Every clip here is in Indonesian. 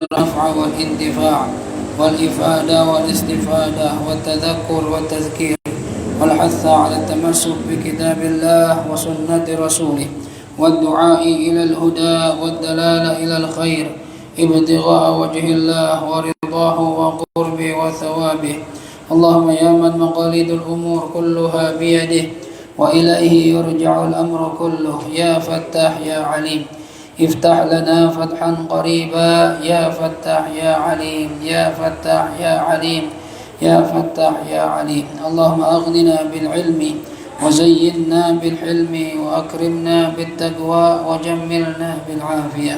النفع والانتفاع والإفادة والاستفادة والتذكر والتذكير، والحث على التمسك بكتاب الله وسنة رسوله، والدعاء إلى الهدى والدلالة إلى الخير ابتغاء وجه الله ورضاه وقربه وثوابه. اللهم يا من مقاليد الأمور كلها بيده وإليه يرجع الأمر كله، يا فتاح يا عليم افتح لنا فتحا قريبا، يا فتاح يا عليم، يا فتاح يا عليم، يا فتاح يا عليم. اللهم أغننا بالعلم وزينا بالحلم وأكرمنا بالتقوى وجملنا بالعافية.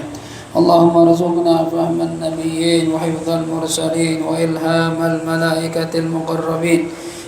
اللهم ارزقنا فهم النبيين وحفظ المرسلين وإلهام الملائكة المقربين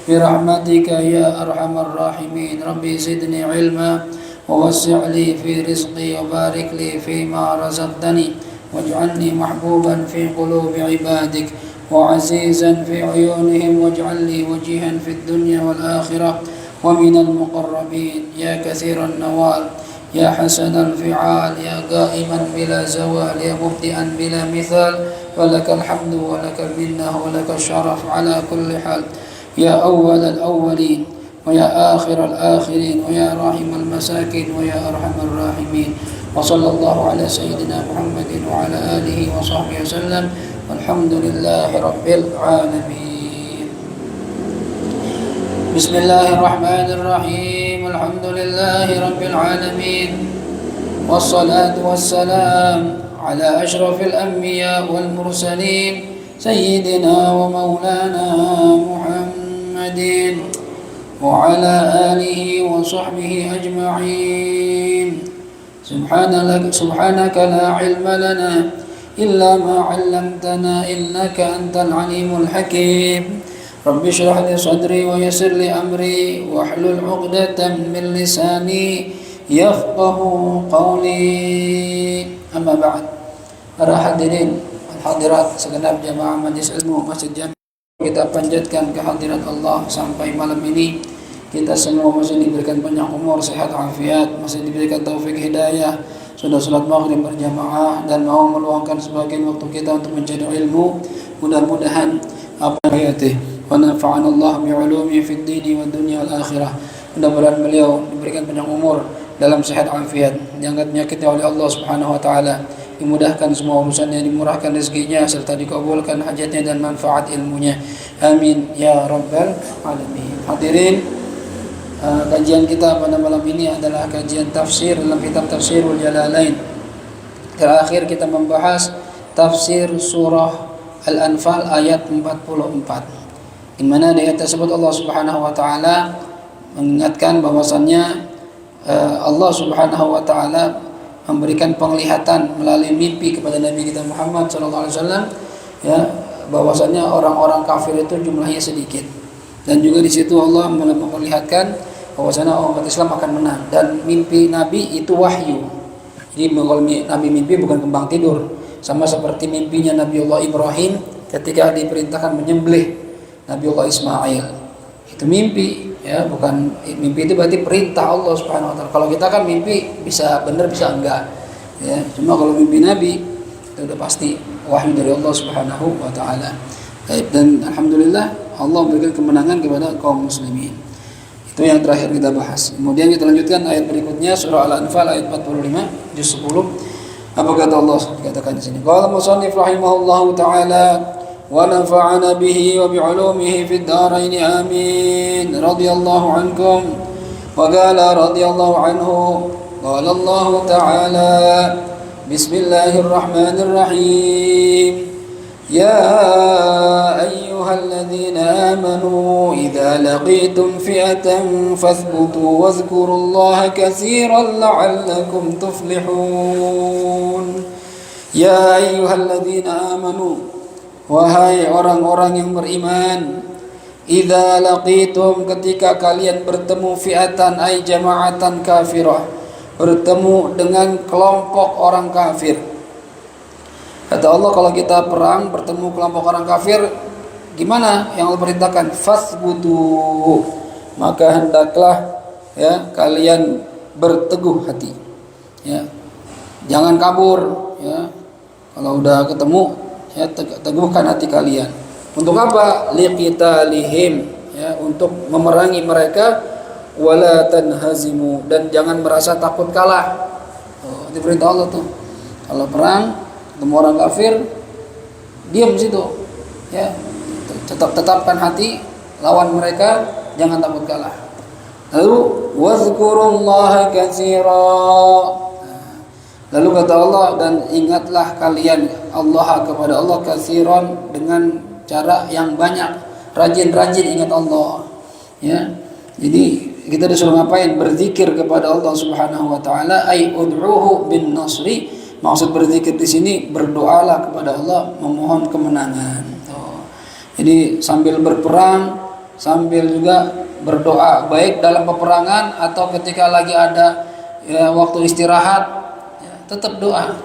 برحمتك يا أرحم الراحمين. ربي زدني علما ووسع لي في رزقي وبارك لي فيما رزقتني، واجعلني محبوبا في قلوب عبادك وعزيزا في عيونهم، واجعل لي وجيها في الدنيا والآخرة ومن المقربين. يا كثير النوال، يا حسن الفعال، يا قائما بلا زوال، يا مبدئا بلا مثال، ولك الحمد ولك المنة ولك الشرف على كل حال. يا أول الأولين ويا آخر الآخرين ويا راحم المساكين ويا أرحم الراحمين. وصلى الله على سيدنا محمد وعلى آله وصحبه وسلم، والحمد لله رب العالمين. بسم الله الرحمن الرحيم. الحمد لله رب العالمين، والصلاة والسلام على أشرف الأنبياء والمرسلين سيدنا ومولانا محمد وعلى آله وصحبه أجمعين. سبحانك لا علم لنا إلا ما علمتنا إنك أنت العليم الحكيم. رب اشرح لي صدري ويسر لي أمري واحلل عقدة من لساني يفقه قولي. أما بعد. Para hadirin hadirat segenap jamaah Majelis Ilmu Masjid Jami, kita panjatkan kehadirat Allah sampai malam ini. Kita semua masih diberikan panjang umur, sehat, afiat, masih diberikan taufik hidayah, sudah salat maghrib berjamaah dan mau meluangkan sebagian waktu kita untuk mencari ilmu. Mudah-mudahan apa hayati wa nafa'ana Allah bi'ulumi fid dini wad dunya wal akhirah. Mudah-mudahan beliau diberikan panjang umur dalam sehat afiat, diangkat penyakitnya oleh Allah Subhanahu wa taala, dimudahkan semua urusannya, dimurahkan rezekinya, serta dikabulkan hajatnya dan manfaat ilmunya. Amin ya rabbal alamin. Hadirin, kajian kita pada malam ini adalah kajian tafsir dalam kitab Tafsirul Jalalain. Terakhir kita membahas tafsir surah Al-Anfal ayat 44, di mana di ayat tersebut Allah Subhanahu wa taala mengingatkan bahwasannya Allah Subhanahu wa taala memberikan penglihatan melalui mimpi kepada Nabi kita Muhammad sallallahu alaihi wasallam, ya, bahwasanya orang-orang kafir itu jumlahnya sedikit, dan juga di situ Allah memperlihatkan bahwasanya umat Islam akan menang, dan mimpi Nabi itu wahyu. Jadi kalau Nabi mimpi bukan kembang tidur, sama seperti mimpinya Nabiullah Ibrahim ketika diperintahkan menyembelih Nabiullah Ismail. Itu mimpi, ya, bukan mimpi itu berarti perintah Allah Subhanahu wa taala. Kalau kita kan mimpi bisa benar bisa enggak, ya. Cuma kalau mimpi Nabi itu udah pasti wahyu dari Allah Subhanahu wa taala. Dan alhamdulillah Allah memberikan kemenangan kepada kaum muslimin. Itu yang terakhir kita bahas. Kemudian kita lanjutkan ayat berikutnya, surah Al-Anfal ayat 45 juz 10. Apa kata Allah dikatakan di sini? Qala musannif rahimahullahu taala wa nafa'ana bihi wa bi'ulumihi fid dharain amin. Radhiyallahu ankum. Wa qala radhiyallahu anhu. Qala Allah taala Bismillahirrahmanirrahim. يا أيها الذين آمنوا إذا لقيتم فئة فاثبتوا واذكروا الله كثيرا لعلكم تفلحون. يا أيها الذين آمنوا, wahai orang-orang yang beriman, idza laqitum, ketika kalian bertemu, fi'atan ay jama'atan kafirah, bertemu dengan kelompok orang kafir. Kata Allah, kalau kita perang bertemu kelompok orang kafir, gimana yang Allah perintahkan? Fasbutu, maka hendaklah, ya, kalian berteguh hati, ya, jangan kabur, ya. Kalau udah ketemu ya, teguhkan hati kalian. Untuk apa? Liqitalihim, ya, untuk memerangi mereka. Wala tanhazimu, dan jangan merasa takut kalah. Itu perintah Allah tuh. Kalau perang ketemu orang kafir, diam di situ, ya, tetapkan hati, lawan mereka, jangan takut kalah. Lalu wazkurullaha katsira. Lalu kata Allah, dan ingatlah kalian Allah kepada Allah katsiran, dengan cara yang banyak, rajin-rajin ingat Allah, ya. Jadi kita disuruh ngapain? Berzikir kepada Allah Subhanahu wa taala, ai ud'uhu bin nasri. Maksud berzikir di sini, berdoalah kepada Allah memohon kemenangan. Jadi sambil berperang, sambil juga berdoa, baik dalam peperangan atau ketika lagi ada, ya, waktu istirahat, ya, tetap doa,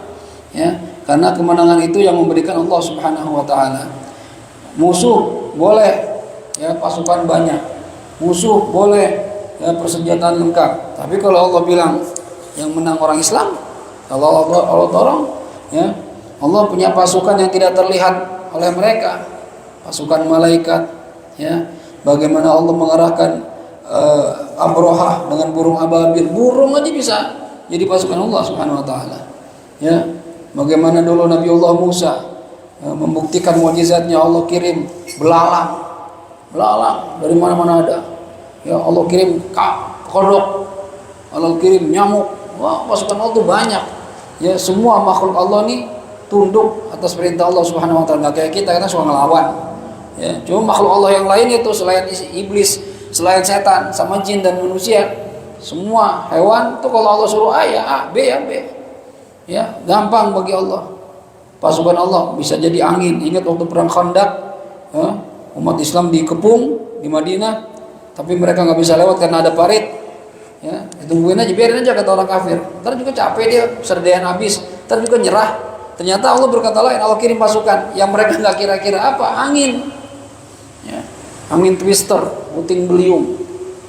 ya, karena kemenangan itu yang memberikan Allah Subhanahu wa taala. Musuh boleh, ya, pasukan banyak, musuh boleh, ya, persenjataan lengkap. Tapi kalau Allah bilang yang menang orang Islam, kalau Allah tolong, ya, Allah punya pasukan yang tidak terlihat oleh mereka, pasukan malaikat, ya. Bagaimana Allah mengarahkan Abrahah dengan burung ababil, burung aja bisa jadi pasukan Allah Subhanahu wa taala, ya. Bagaimana dulu Nabiullah Musa membuktikan mukjizatnya, Allah kirim belalang dari mana-mana ada. Ya, Allah kirim kodok, Allah kirim nyamuk. Wah, pasukan Allah itu banyak. Ya, semua makhluk Allah nih tunduk atas perintah Allah Subhanahu wa taala. Kayak kita suka ngelawan. Ya, cuma makhluk Allah yang lain itu selain iblis, selain setan, sama jin dan manusia, semua hewan tuh kalau Allah suruh A ya A, B ya B. Ya, gampang bagi Allah. Pasukan Allah bisa jadi angin. Ingat waktu perang Khandaq, ya, umat Islam dikepung di Madinah, tapi mereka nggak bisa lewat karena ada parit, ya, tungguin aja, biarin aja kata orang kafir. Ntar juga capek dia, serdean habis, ntar juga nyerah. Ternyata Allah berkata lain, Allah kirim pasukan yang mereka nggak kira-kira apa, angin, ya, angin twister, puting beliung,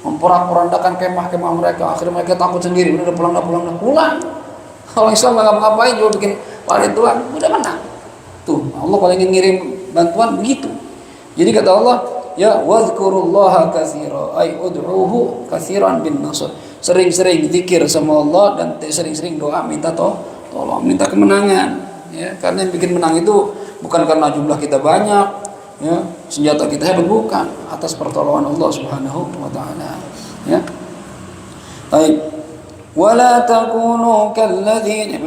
memporak-porandakan kemah-kemah mereka. Akhirnya mereka takut sendiri, udah pulang. Orang Islam nggak ngapa-ngapain, juga bikin parit doang, udah menang. Tuh, Allah kalau ingin ngirim bantuan begitu. Jadi kata Allah, ya, wazkurullaha katsira, ay ud'uhu katsiran bin nasr. Sering-sering zikir sama Allah dan sering-sering doa minta tolong, minta kemenangan, ya. Karena yang bikin menang itu bukan karena jumlah kita banyak, ya, senjata kita hebat, bukan, atas pertolongan Allah Subhanahu wa taala, ya. Baik. Wala takunu kalladzina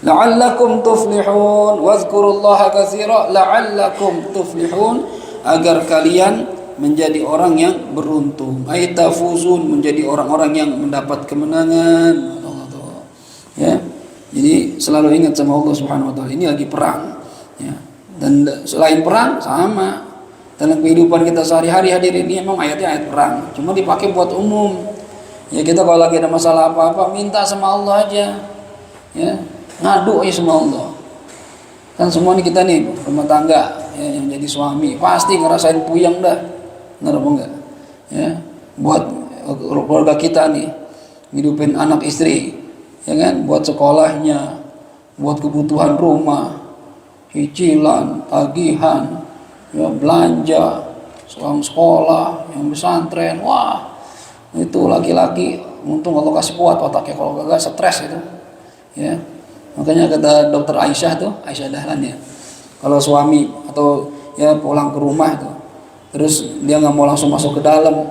la'allakum tuflihun, wazkurullaha katsira la'allakum tuflihun, agar kalian menjadi orang yang beruntung, ay tafuzun, menjadi orang-orang yang mendapat kemenangan. Ya, jadi selalu ingat sama Allah Subhanahu wa taala, ini lagi perang, ya. Dan selain perang sama dalam kehidupan kita sehari-hari, hadirin, ini memang ayatnya ayat perang, cuma dipakai buat umum. Ya, kita kalau lagi ada masalah apa-apa minta sama Allah aja, ya, ngadu aja sama Allah. Kan semua nih kita nih rumah tangga, ya, yang jadi suami pasti ngerasain puyeng dah, benar apa enggak? Ya, buat keluarga kita nih, hidupin anak istri, ya kan, buat sekolahnya, buat kebutuhan rumah, cicilan, tagihan, ya, belanja, selang sekolah, yang pesantren, wah, itu laki-laki untung Allah kasih kuat otaknya, kalau gak stres itu, ya. Makanya kata dokter Aisyah tuh, Aisyah Dahlan, ya, kalau suami atau, ya, pulang ke rumah tuh, terus dia nggak mau langsung masuk ke dalam,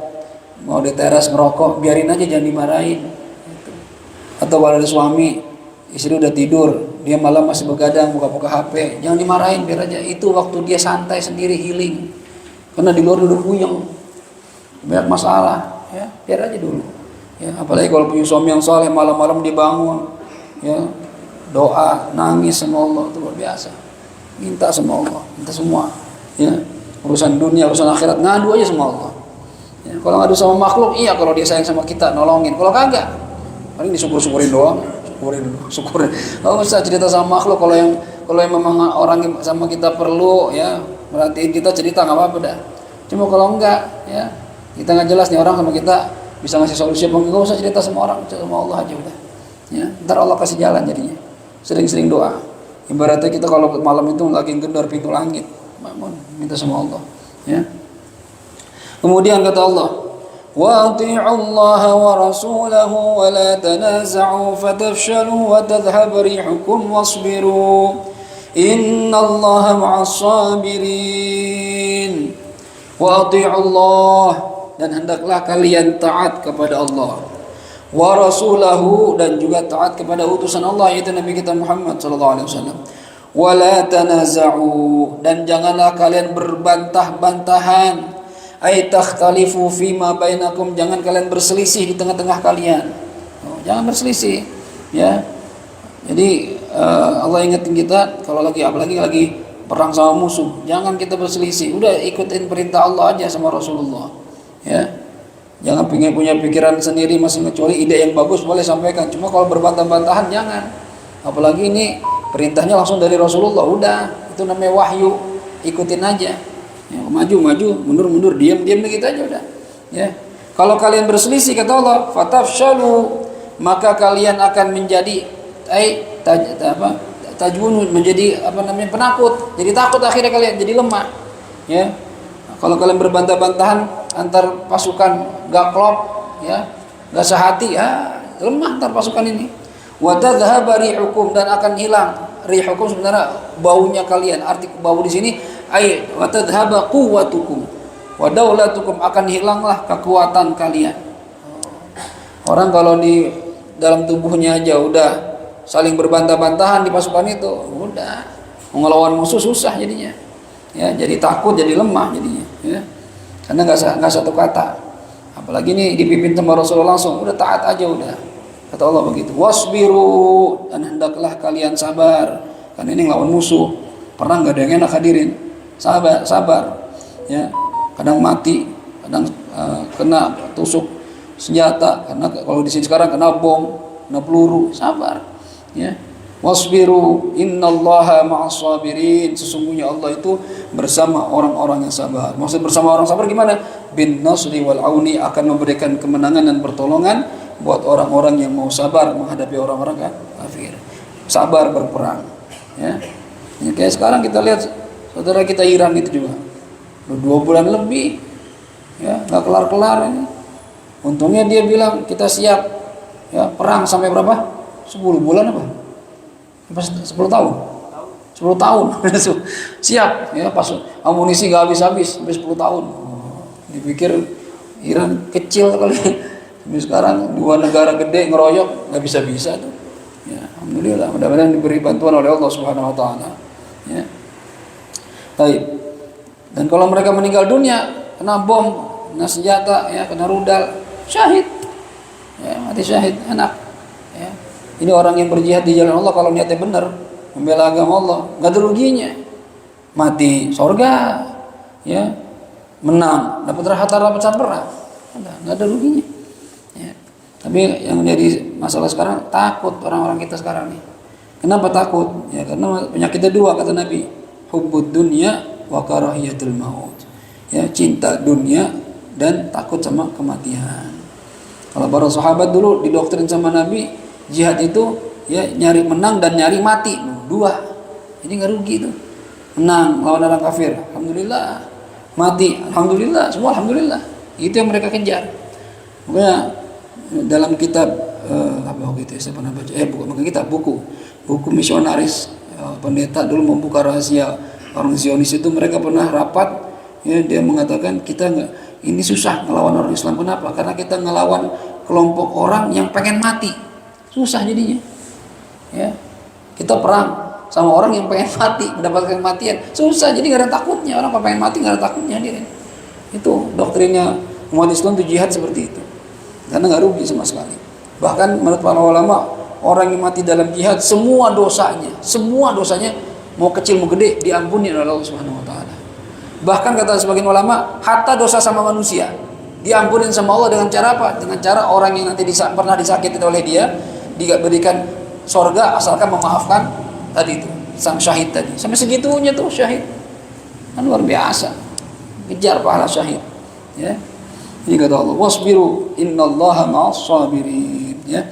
mau di teras ngerokok, biarin aja, jangan dimarahin. Atau kalau ada suami, istri udah tidur, dia malam masih begadang buka-buka HP, jangan dimarahin, biar aja, itu waktu dia santai sendiri, healing. Karena di luar udah puyeng, banyak masalah, ya, biar aja dulu. Ya, apalagi kalau punya suami yang saleh, malam-malam dibangun, ya, doa, nangis sama Allah, itu luar biasa. Minta sama Allah, minta semua, ya, urusan dunia, urusan akhirat, ngadu aja sama Allah. Ya, kalau ngadu sama makhluk, iya, kalau dia sayang sama kita, nolongin. Kalau kagak, paling disyukur-syukurin doang, syukurin. Kalau usah cerita sama makhluk, kalau yang memang orang sama kita perlu, ya, merhatiin kita, cerita nggak apa-apa dah. Cuma kalau enggak, ya, kita nggak jelas nih orang sama kita bisa ngasih solusi apa enggak, usah cerita sama orang, cerita sama Allah aja udah. Ya, ntar Allah kasih jalan jadinya. Sering-sering doa, Ibaratnya kita kalau malam itu lagi gendar pintu langit, bangun minta sama Allah, ya. Kemudian kata Allah, wa ati'u Allah wa rasulahu wa la tanaza'u fatafshalu wa tadhhab rihukum wasbiru innallaha ma'as sabirin. Wa ati'u Allah, dan hendaklah kalian taat kepada Allah, wa rasulahu, dan juga taat kepada utusan Allah yaitu Nabi kita Muhammad sallallahu alaihi wasallam. Wala tanaza'u, dan janganlah kalian berbantah-bantahan, ay takhtalifu fima bainakum, jangan kalian berselisih di tengah-tengah kalian. Jangan berselisih, ya. Jadi Allah ingetin kita kalau apalagi lagi perang sama musuh, jangan kita berselisih. Udah ikutin perintah Allah aja sama Rasulullah, ya. Jangan punya pikiran sendiri masing, kecuali ide yang bagus boleh sampaikan. Cuma kalau berbantah-bantahan jangan. Apalagi ini perintahnya langsung dari Rasulullah, udah itu namanya wahyu, ikutin aja. Ya, maju, mundur, diam begitu aja udah. Ya. Kalau kalian berselisih kata Allah, fatafshalu, maka kalian akan menjadi tajwun, menjadi penakut. Jadi takut akhirnya kalian jadi lemah. Ya. Kalau kalian berbantah-bantahan antar pasukan gak klop, ya, gak sehati, ya lemah antar pasukan ini. Wa tadhhaba rihukum, dan akan hilang. Rihukum sebenarnya baunya kalian. Arti bau di sini wa tadhhaba quwwatukum wa daulatukum, akan hilanglah kekuatan kalian. Orang kalau di dalam tubuhnya aja udah saling berbantah-bantahan di pasukan itu, udah ngelawan musuh susah jadinya. Ya, jadi takut, jadi lemah jadinya, ya. Karena nggak satu kata. Apalagi ini dipimpin sama Rasulullah langsung, udah taat aja udah. Kata Allah begitu. Wasbiru, dan hendaklah kalian sabar. Karena ini ngelawan musuh. Perang nggak ada yang enak hadirin. Sabar. Ya. Kadang mati, kadang kena tusuk senjata. Karena kalau di sini sekarang kena bom, kena peluru. Sabar. Ya. Wasbiru innallaha ma'as sabirin, sesungguhnya Allah itu bersama orang-orang yang sabar. Maksud bersama orang sabar gimana? Bin nasri wal auni, akan memberikan kemenangan dan pertolongan buat orang-orang yang mau sabar menghadapi orang-orang kafir. Sabar berperang, ya. Ini kayak sekarang kita lihat saudara kita Iran itu juga 2 bulan lebih, ya, nggak kelar-kelar ini. Untungnya dia bilang kita siap, ya, perang sampai berapa? 10 bulan apa? 10 tahun. 10 tahun. Siap, ya, pas amunisi gak habis-habis sampai 10 tahun. Dipikir Iran kecil kali. Sampai sekarang 2 negara gede ngeroyok gak bisa-bisa tuh. Ya, alhamdulillah, mudah-mudahan diberi bantuan oleh Allah Subhanahu wa taala. Ya. Baik. Dan kalau mereka meninggal dunia kena bom, kena senjata, ya, kena rudal, syahid. Ya, mati syahid, enak. Ya. Ini orang yang berjihad di jalan Allah kalau niatnya benar, membela agama Allah, nggak ada ruginya. Mati surga, ya, menang, dapat harta rampasan perang, nggak ada ruginya. Ya. Tapi yang menjadi masalah sekarang takut orang-orang kita sekarang nih. Kenapa takut? Ya karena penyakitnya 2 kata Nabi, hubbud dunya wa karahiyatul maut. Ya, cinta dunia dan takut sama kematian. Kalau para sahabat dulu didoktrin sama Nabi, jihad itu ya nyari menang dan nyari mati, 2. Ini nggak rugi itu. Menang lawan orang kafir, alhamdulillah. Mati, alhamdulillah. Semua alhamdulillah. Itu yang mereka kejar. Makanya dalam kitab apa gitu ya, saya pernah baca buku misionaris, pendeta dulu membuka rahasia orang Zionis itu, mereka pernah rapat, ya, dia mengatakan kita nggak, ini susah ngelawan orang Islam. Kenapa? Karena kita ngelawan kelompok orang yang pengen mati. Susah jadinya, ya. Kita perang sama orang yang pengen mati, mendapatkan kematian, susah. Jadi nggak ada takutnya, orang pengen mati nggak ada takutnya dia. Itu doktrinnya umat Islam itu, jihad seperti itu, karena nggak rugi sama sekali. Bahkan menurut para ulama, orang yang mati dalam jihad semua dosanya mau kecil mau gede diampuni oleh Allah Subhanahu Wa Taala. Bahkan kata sebagian ulama, hatta dosa sama manusia diampunin sama Allah dengan cara apa? Dengan cara orang yang nanti pernah disakiti oleh dia diberikan sorga asalkan memaafkan tadi itu sang syahid tadi. Sampai segitunya tuh syahid, kan luar biasa, kejar pahala syahid, ya. Ini kata Allah, wasbiru innallaha ma'as sabirin, ya.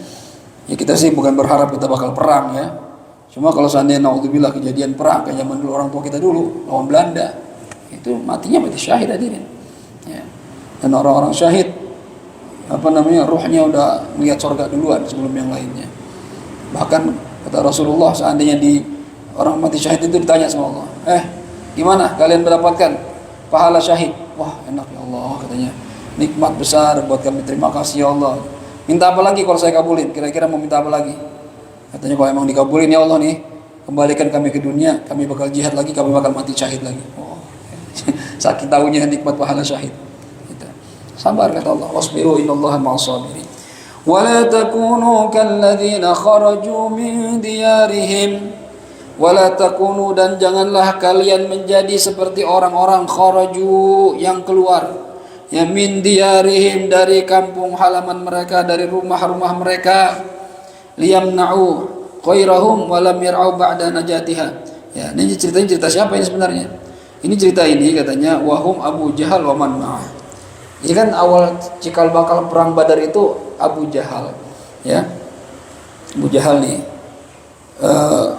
Ya kita sih bukan berharap kita bakal perang, ya. Cuma kalau seandainya naudzubillah kejadian perang kayak zaman dulu orang tua kita dulu lawan Belanda, itu matinya mati syahid hadirin. Ya. Dan orang-orang syahid ruhnya udah melihat surga duluan sebelum yang lainnya. Bahkan kata Rasulullah, seandainya orang mati syahid itu ditanya sama Allah, gimana kalian mendapatkan pahala syahid? Wah, enak ya Allah, katanya, nikmat besar buat kami, terima kasih ya Allah. Minta apa lagi kalau saya kabulin? Kira-kira mau minta apa lagi? Katanya kalau emang dikabulin ya Allah nih, kembalikan kami ke dunia, kami bakal jihad lagi, kami bakal mati syahid lagi. Oh, sakit tahunya nikmat pahala syahid. Sabar kata Allah, wasbiru innallaha ma'as sabirin. Wa la takunu kalladzina kharaju min diyarihim. Wa la takunu, dan janganlah kalian menjadi seperti orang-orang kharaju yang keluar, ya, min diyarihim, dari kampung halaman mereka, dari rumah-rumah mereka, liyamna'u khairahum wa lam yar'u ba'da najatiha. Ya, ini cerita siapa ini sebenarnya? Ini cerita ini katanya wahum Abu Jahal wa man ma'ah. Jadi kan awal cikal bakal perang Badar itu Abu Jahal, ya. Abu Jahal nih,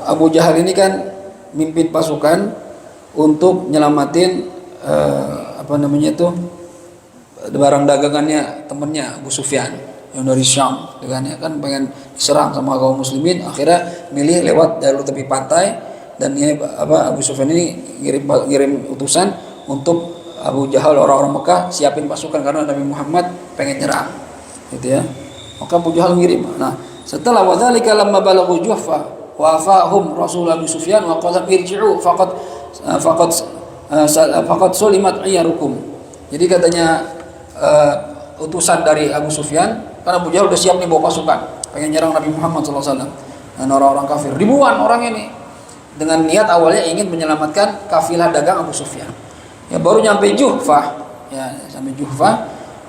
Abu Jahal ini kan mimpin pasukan untuk nyelamatin barang dagangannya temennya Abu Sufyan yang dari Syam, kan pengen diserang sama kaum muslimin, akhirnya milih lewat jalur tepi pantai, dan Abu Sufyan ini ngirim utusan untuk Abu Jahal, orang-orang Mekah siapin pasukan karena Nabi Muhammad pengen nyerang, gitu ya. Maka Abu Jahal ngirim. Nah, setelah wadzalika lamma balaghu Juhfa wa afahum Rasul Abu Sufyan wa qala irji'u faqad sulimat iyarukum. Jadi katanya utusan dari Abu Sufyan, karena Abu Jahal udah siap nih bawa pasukan pengen nyerang Nabi Muhammad SAW dan orang-orang kafir, ribuan orang ini, dengan niat awalnya ingin menyelamatkan kafilah dagang Abu Sufyan. Ya, baru nyampe Juhfah,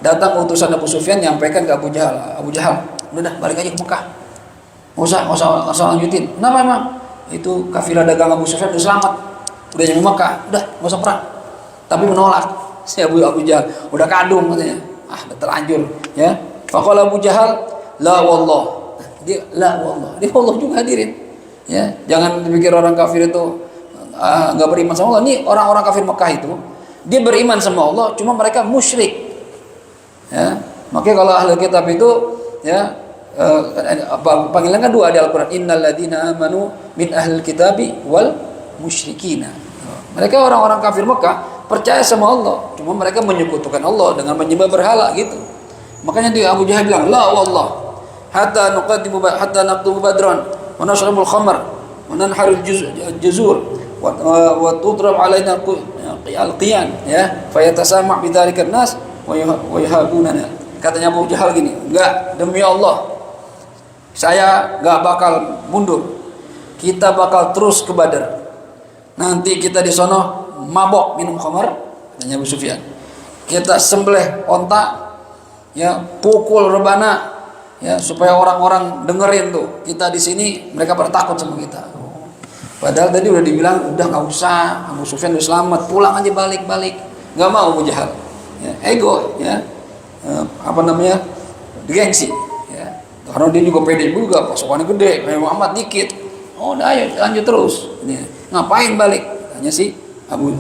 datang utusan Abu Sufyan nyampaikan ke Abu Jahal, udah balik aja ke Mekah, nggak usah lanjutin. Kenapa emang? Itu kafilah dagang Abu Sufyan udah selamat, udah nyampe Mekah, udah nggak usah perang. Tapi menolak si Abu Jahal, udah kadung katanya, udah terlanjur, ya. Faqala Abu Jahal, la wallah, dia la wallah, dia Allah juga hadirin, ya. Jangan dipikir orang kafir itu nggak beriman sama Allah. Ini orang-orang kafir Mekah itu dia beriman sama Allah, cuma mereka musyrik, ya. Makanya kalau ahli kitab itu, ya, panggilan kedua di Al-Quran, innal ladzina amanu min ahlil kitabi wal musyrikina. Mereka orang-orang kafir Mekah percaya sama Allah, cuma mereka menyekutukan Allah dengan menyembah berhala, gitu. Makanya dia Abu Jahal bilang la wallah hatta naqtubu badran wa nashrabul khamr wa nanharul juzur wa tudrab alaina al-qiyan, ya, fayatasama' bidzalika an-nas wa yahabunana. Katanya Abu Jahal gini, enggak, demi Allah saya enggak bakal mundur, kita bakal terus ke Badar, nanti kita di sono mabok minum khamar, katanya Abu Sufyan, kita sembelih onta, ya, pukul rebana, ya, supaya orang-orang dengerin tuh kita di sini, mereka bertakut sama kita. Padahal tadi udah dibilang udah nggak usah, Abu Sufyan udah selamat, pulang aja, balik, nggak mau Abu Jahal, ya, ego, ya, gengsi, ya, karena dia juga pede juga, pasukannya gede, Muhammad dikit, udah ayo lanjut terus, ya. Ngapain balik? Tanya si Abu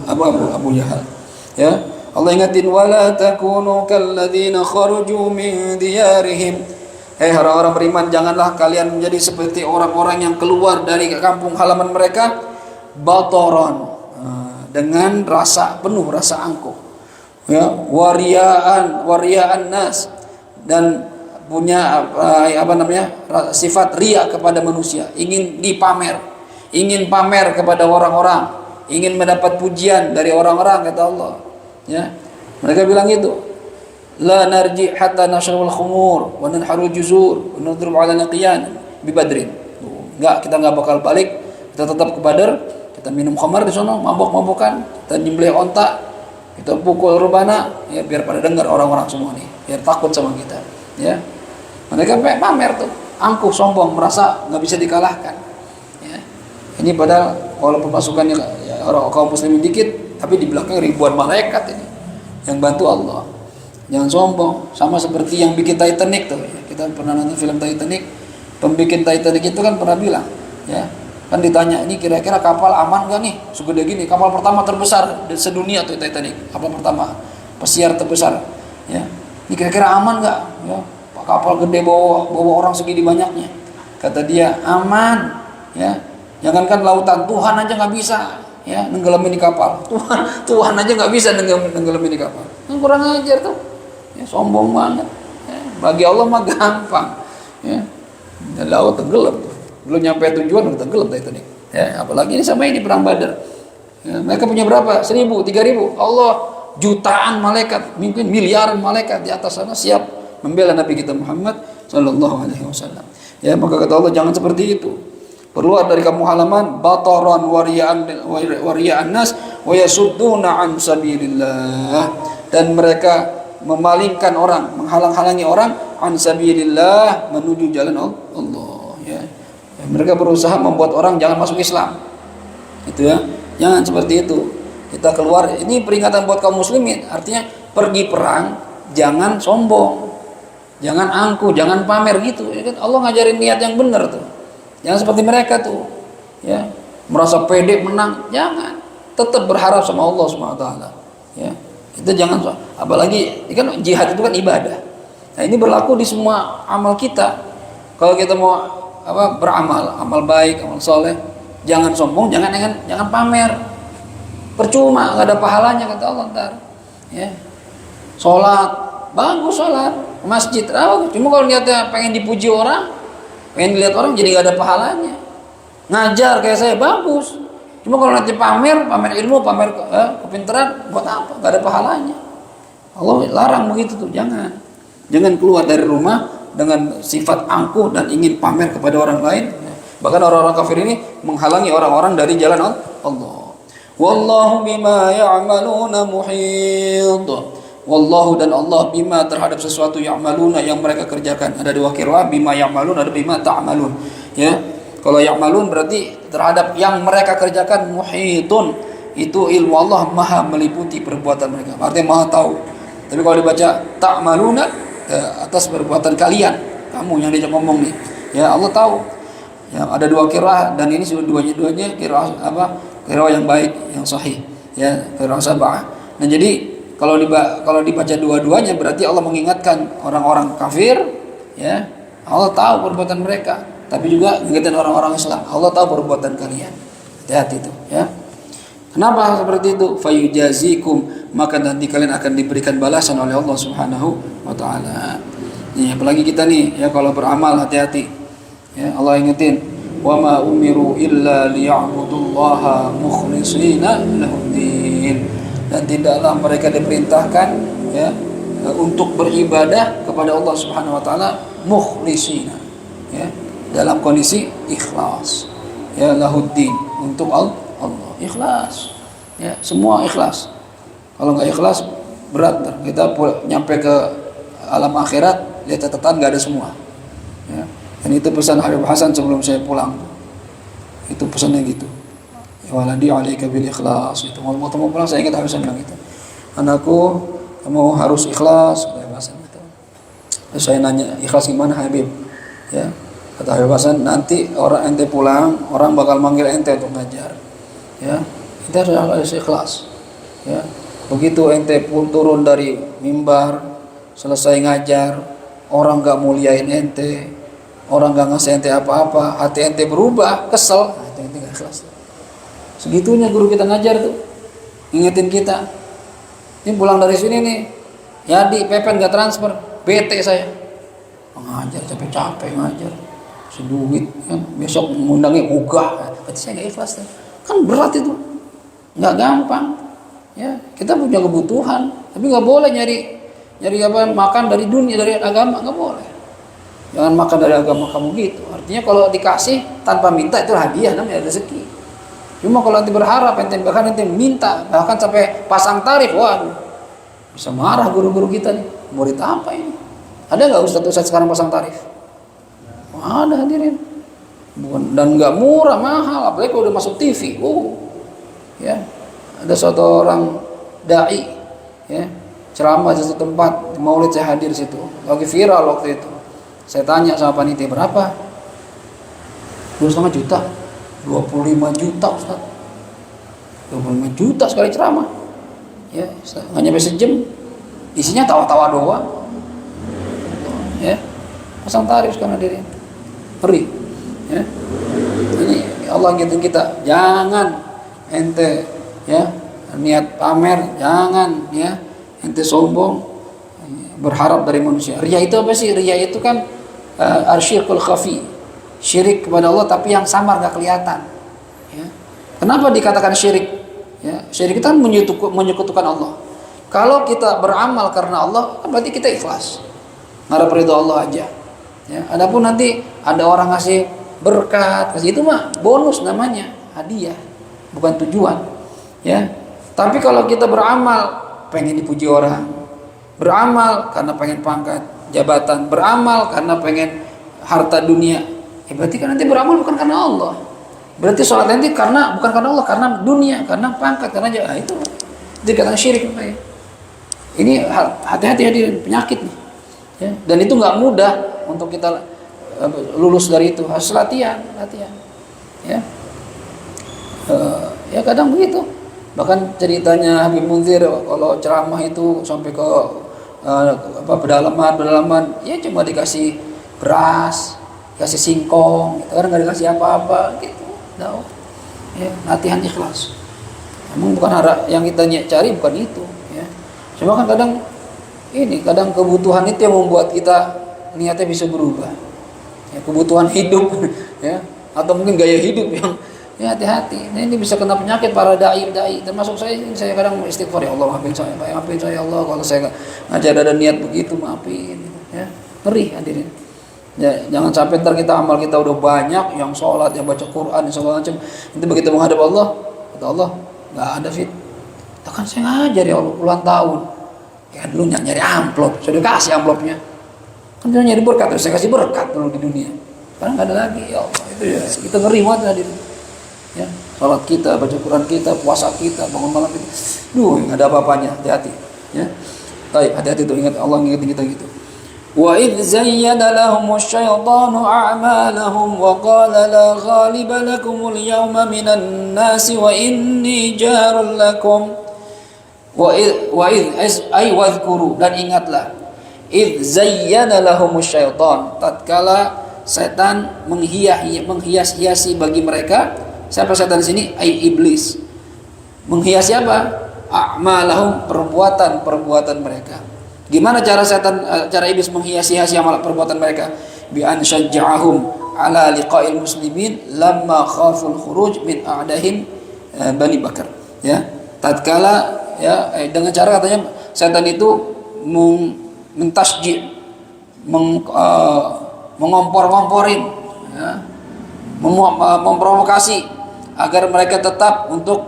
Jahal, ya. Allah ingatin, wala takunu kalladzina kharaju min diyarihim. Orang-orang beriman, janganlah kalian menjadi seperti orang-orang yang keluar dari kampung halaman mereka batoron, dengan penuh rasa angkuh, ya, wariaan nas, dan punya sifat riya kepada manusia, ingin pamer kepada orang-orang, ingin mendapat pujian dari orang-orang, kata Allah, ya. Mereka bilang itu, la narji hatta nashrabul khumur wa nanharul juzur wa nadrub ala naqiyan bi badrin. Enggak, kita enggak bakal balik, kita tetap ke Badar, kita minum khamar di sono, mabok-mabokan, kita nyembelih onta, kita pukul rebana, ya, biar pada dengar orang-orang semua nih, biar takut sama kita, ya. Mereka pamer tuh, angkuh, sombong, merasa enggak bisa dikalahkan, ya. Ini padahal walaupun pasukannya, ya, orang kaum muslimin dikit, tapi di belakang ribuan malaikat ini yang bantu Allah. Jangan sombong, sama seperti yang bikin Titanic tuh, ya. Kita pernah nonton film Titanic, pembikin Titanic itu kan pernah bilang, ya, Kan ditanya, ini kira-kira kapal aman gak nih? Segede gini, kapal pertama terbesar di sedunia tuh Titanic, kapal pertama, pesiar terbesar. Ya, ini kira-kira aman gak? Ya, kapal gede bawa orang segini banyaknya. Kata dia, aman. Ya, jangankan lautan, Tuhan aja nggak bisa. Ya, nenggelamin di kapal. Tuhan aja nggak bisa nenggelamin di kapal. Kan kurang ajar tuh. Ya, sombong banget. Ya, bagi Allah mah gampang. Ya, dan laut tenggelam tuh. Belum nyampe tujuan udah tenggelam Titanic. Ya, apalagi ini sama ini perang Badar. Ya, mereka punya berapa? 1.000, 3.000. Allah jutaan malaikat, mungkin miliaran malaikat di atas sana siap membela Nabi kita Muhammad sallallahu alaihi wasallam. Ya, maka kata Allah jangan seperti itu. Keluar dari kampung halaman bataran wariya'an nas wa yasudduna an sabilillah, dan mereka memalingkan orang, menghalang-halangi orang an sabilillah, menuju jalan Allah. Ya. Mereka berusaha membuat orang jangan masuk Islam. Itu ya. Jangan seperti itu. Kita keluar, ini peringatan buat kaum muslimin. Artinya pergi perang jangan sombong. Jangan angkuh, jangan pamer gitu. Ya kan Allah ngajarin niat yang benar tuh. Jangan seperti mereka tuh. Ya. Merasa pede menang, jangan. Tetap berharap sama Allah Subhanahu wa taala. Ya. Itu jangan, apalagi kan jihad itu kan ibadah. Nah, ini berlaku di semua amal kita. Kalau kita mau beramal, amal baik, amal soleh, jangan sombong, jangan pamer, percuma, nggak ada pahalanya kata Allah ntar. Ya, sholat, bagus sholat, masjid, cuma kalau niatnya pengen dipuji orang, pengen dilihat orang, jadi nggak ada pahalanya. Ngajar kayak saya bagus, cuma kalau nanti pamer ilmu, pamer kepintaran, buat apa? Nggak ada pahalanya. Allah larang begitu tuh, jangan keluar dari rumah dengan sifat angkuh dan ingin pamer kepada orang lain. Bahkan orang-orang kafir ini menghalangi orang-orang dari jalan Allah. Wallahu bima ya'maluna muhit. Wallahu, dan Allah bima terhadap sesuatu ya'maluna yang mereka kerjakan. Ada dua qiraah, bima ya'malun, ada bima ta'malun. Ya. Kalau ya'malun berarti terhadap yang mereka kerjakan, muhitun itu ilmu Allah maha meliputi perbuatan mereka. Artinya maha tahu. Tapi kalau dibaca ta'maluna, atas perbuatan kalian, kamu yang diajak ngomong nih, ya Allah tahu. Ya, ada dua qiraah dan ini dua-duanya qiraah qiraah yang baik, yang sahih, ya qiraah sab'ah. Nah, jadi kalau dibaca dua-duanya berarti Allah mengingatkan orang-orang kafir, ya Allah tahu perbuatan mereka, tapi juga mengingatkan orang-orang Islam, Allah tahu perbuatan kalian. Hati-hati itu, ya. Kenapa seperti itu? Fayujazikum, maka nanti kalian akan diberikan balasan oleh Allah Subhanahu wa taala. Nih, apalagi kita nih, ya kalau beramal hati-hati. Ya, Allah ingetin, wa ma umiru illa liya'budullaha mukhlishina lahuddin. Dan tidaklah mereka diperintahkan, ya, untuk beribadah kepada Allah Subhanahu wa taala mukhlishina, ya, dalam kondisi ikhlas. Ya, lahuddin, untuk Allah, ikhlas. Ya, semua ikhlas. Kalau nggak ikhlas berat, kita nyampe ke alam akhirat lihat catatan nggak ada semua. Ya. Dan itu pesan Habib Hasan sebelum saya pulang. Itu pesannya gitu. Ya waladi alaika bil ikhlas. Itu mau pulang saya ingat Habib Hasan bilang gitu. Anakku, kamu harus ikhlas, kata Habib Hasan gitu. Terus saya nanya, ikhlas gimana Habib? Ya. Kata Habib Hasan, nanti orang ente pulang, orang bakal manggil ente untuk ngajar. Ya, kita harus ikhlas. Ya, begitu ente turun dari mimbar, selesai ngajar, orang nggak muliain ente, orang nggak ngasih ente apa-apa, hati ente berubah, kesel, nah, itu ente nggak ikhlas. Segitunya guru kita ngajar tuh, ingetin kita. Ini pulang dari sini nih, ya di Pepen nggak transfer, bete saya, ngajar capek-capek ngajar, seduit, ya, besok ngundangnya ogah, berarti saya nggak ikhlas tuh. Kan berat itu, nggak gampang. Ya, kita punya kebutuhan, tapi nggak boleh nyari makan dari dunia, dari agama, nggak boleh. Jangan makan dari agama kamu gitu. Artinya kalau dikasih tanpa minta itu hadiah, namanya rezeki. Cuma kalau nanti berharap, bahkan nanti minta, bahkan sampai pasang tarif, waduh, bisa marah guru-guru kita nih. Murid apa ini? Ada nggak ustadz sekarang pasang tarif? Ada, hadirin. Bukan, dan nggak murah, mahal, apalagi kalau udah masuk TV. Ya, ada suatu orang dai, ya, ceramah di satu tempat, maulid, saya hadir situ, lagi viral waktu itu. Saya tanya sama panitia, berapa? 2,5 juta. 25 juta Ustaz. 25 juta sekali ceramah. Ya, hanya sampai sejam. Isinya tawa-tawa doang. Ya. Pasang tarif sekarang hadirin. Ngeri. Ya. Ini Allah ngingetin kita, jangan ente ya niat pamer, jangan ya ente sombong berharap dari manusia. Riya itu apa sih? Riya itu kan arsyirkul khafi, syirik kepada Allah tapi yang samar gak kelihatan. Ya. Kenapa dikatakan syirik? Ya, syirik itu kan menyekutukan Allah. Kalau kita beramal karena Allah, kan berarti kita ikhlas, ngarep ridho Allah aja. Ya, adapun nanti ada orang ngasih berkat, kasih itu mah bonus namanya, hadiah, bukan tujuan. Ya, tapi kalau kita beramal pengen dipuji orang, beramal karena pengen pangkat, jabatan, beramal karena pengen harta dunia, ya berarti kan nanti beramal bukan karena Allah. Berarti sholat nanti bukan karena Allah, karena dunia, karena pangkat, karena itu dikatakan syirik. Ya. Ini hati-hati penyakit nih. Ya. Dan itu nggak mudah untuk kita lulus dari itu, harus latihan. Ya, ya kadang begitu. Bahkan ceritanya Habib Munzir kalau ceramah itu sampai ke pedalaman, ya cuma dikasih beras, dikasih singkong, gitu. Kan nggak dikasih apa-apa, gitu. No. Ya, latihan ikhlas. Emang bukan yang kita cari bukan itu. Ya. Cuma kan kadang kebutuhan itu yang membuat kita niatnya bisa berubah. Ya, kebutuhan hidup, ya, atau mungkin gaya hidup yang ya hati-hati. Nah, ini bisa kena penyakit para dai, termasuk saya kadang istighfar, ya Allah maafin saya ya Allah, kalau saya ngajar ada niat begitu maafin, ya. Ngeri hadirin. Ya, jangan sampai ntar amal kita udah banyak, yang sholat, yang baca Quran, yang segala macam, itu begitu menghadap Allah, kata Allah nggak ada fit. Kan saya ngajar ya Allah puluhan tahun, ya dulu nyari amplop, sudah kasih amplopnya. Kan dia nyari berkat, terus saya kasih berkat dulu di dunia. Sekarang nggak ada lagi, ya Allah. Itu ya kita ngeri banget hadirin. Ya, salat kita, baca Quran kita, puasa kita, bangun malam kita, nggak ada apa-apanya, hati-hati. Ya, baik, hati-hati tuh, ingat Allah ngingetin kita gitu. Wa idh zayyana lahumus syaitanu a'malahum wa qala la ghaliba lakumul yawma minan nasi wa inni jarul lakum. Wa idh ay wadhkuru, dan ingatlah, idh zayyana lahumus syaitan, tatkala setan menghias-hiasi bagi mereka. Siapa setan di sini? Ay iblis. Menghiasi apa? A'malahum, perbuatan mereka. Gimana cara iblis menghiasi-hiasi amal perbuatan mereka? Bi an syajja'ahum ala liqa'il muslimin lamma khaful khuruj min a'dahin Bani Bakar. Ya, tatkala ya dengan cara katanya setan itu mentasji, mengompor-ngomporin, ya, memprovokasi agar mereka tetap untuk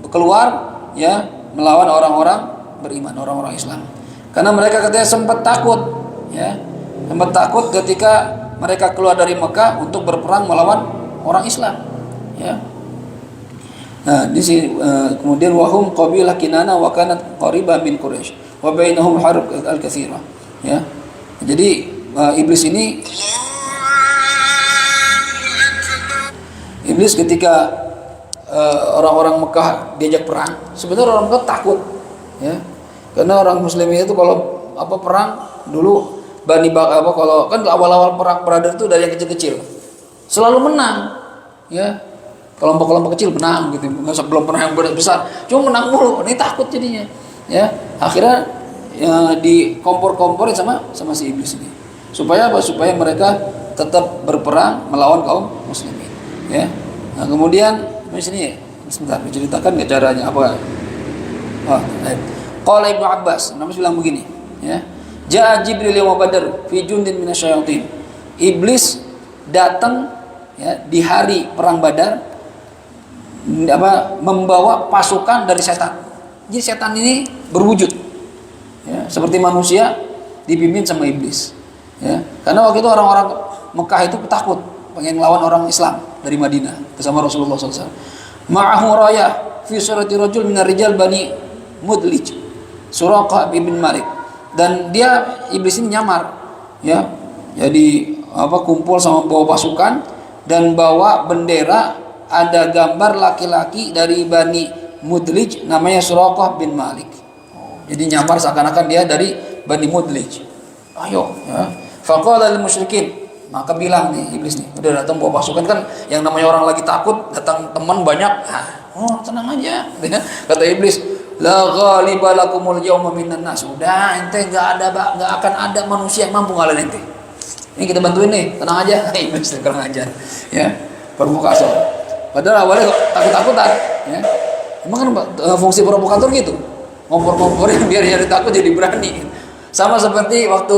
keluar, ya, melawan orang-orang beriman, orang-orang Islam. Karena mereka katanya sempat takut, ya, ketika mereka keluar dari Mekah untuk berperang melawan orang Islam, ya. Nah, di sini kemudian wahum qabilah Kinana wa kanat qariba min Quraisy wa bainahum harb al-katsira, ya. Jadi iblis ini ketika orang-orang Mekah diajak perang, sebenarnya orang Mekah takut, ya. Karena orang muslim itu kalau perang dulu kalau kan awal-awal perang Badar itu dari yang kecil-kecil selalu menang, ya. Kelompok-kelompok kecil menang gitu, belum pernah yang besar, cuma menang mulu. Ini takut jadinya, ya. Akhirnya ya, dikompor-komporin sama si iblis ini. Supaya apa? Supaya mereka tetap berperang melawan kaum muslimin, ya. Nah, kemudian di sini sebentar diceritakan nggak caranya apa? Qala Ibnu Abbas, Nabi bilang begini, ya. Ja'a Jibril yaum Badr fi jundin minasyayatin. Iblis datang, ya, di hari perang Badar membawa pasukan dari setan. Jadi setan ini berwujud, ya, seperti manusia dipimpin sama iblis, ya. Karena waktu itu orang-orang Mekah itu takut, pengen melawan orang Islam dari Madinah bersama Rasulullah SAW. Ma'ahu rayah fi surati rajul minar rijal Bani Mudlij, Suraqah bin Malik. Dan dia iblis ini nyamar, ya. Jadi kumpul sama bawa pasukan dan bawa bendera ada gambar laki-laki dari Bani Mudlij namanya Suraqah bin Malik. Jadi nyamar seakan-akan dia dari Bani Mudlij. Ayo, ya. Faqala lil musyrikin, maka bilang nih iblis nih, udah datang bawa pasukan kan, yang namanya orang lagi takut, datang teman banyak. Tenang aja. Kata iblis, la ghaliba lakumul yawma minan nas. Udah, ente enggak akan ada manusia yang mampu ngalahin ente. Ini kita bantuin nih, tenang aja. Iblis kurang ajar. Ya, provokator. Padahal awalnya takut-takutan, ya. Emang kan fungsi provokator gitu. Ngompor-ngomporin biar jadi takut jadi berani. Sama seperti waktu